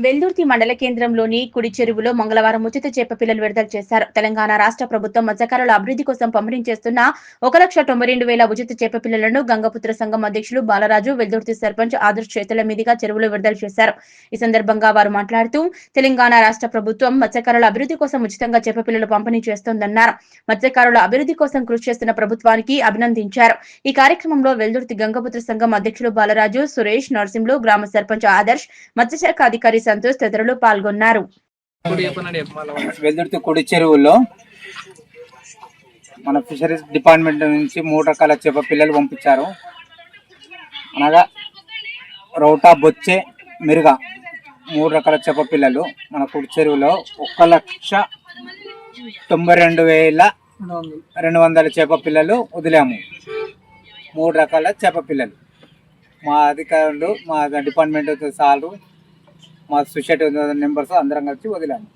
వెల్దుర్తి మండల కేంద్రంలోని కుడి చెరువులో మంగళవారం ఉచిత చేప పిల్లలు విడుదల చేశారు. తెలంగాణ రాష్ట్ర ప్రభుత్వం మత్స్యకారుల అభివృద్ధి కోసం పంపిణీ చేస్తున్న 1,92,000 ఉచిత చేప పిల్లలను గంగపుత్ర సంఘం అధ్యక్షులు బాలరాజు, వెల్దుర్తి సర్పంచ్ ఆదర్శ్ చేతుల మీదుగా చెరువులో విడుదల చేశారు. ఈ సందర్భంగా వారు మాట్లాడుతూ తెలంగాణ రాష్ట్ర ప్రభుత్వం మత్స్యకారుల అభివృద్ధి కోసం ఉచితంగా చేప పిల్లలు పంపిణీ చేస్తోందన్నారు. మత్స్యకారుల అభివృద్ధి కోసం కృషి చేస్తున్న ప్రభుత్వానికి అభినందించారు. ఈ కార్యక్రమంలో వెల్దుర్తి గంగపుత్ర సంఘం అధ్యక్షులు బాలరాజు, సురేష్, నర్సింహులు, గ్రామ సర్పంచ్ ఆదర్శ్, మత్స్యశాఖ అధికారి సంతోష్ తదితరులు పాల్గొన్నారు. వెల్దుర్తి కుడి చెరువులో మన ఫిషరీస్ డిపార్ట్మెంట్ నుంచి 3 రకాల చేప పిల్లలు పంపించారు. అనగా రౌటా, బొచ్చె, మిరుగ 3 రకాల చేప పిల్లలు మన కుడి చెరువులో 1,92,200 చేప పిల్లలు వదిలాము. 3 రకాల చేప పిల్లలు మా అధికారులు, మా డిపార్ట్మెంట్ సార్లు, మా సొసైటీ మెంబర్స్ అందరం కలిసి వదిలాము.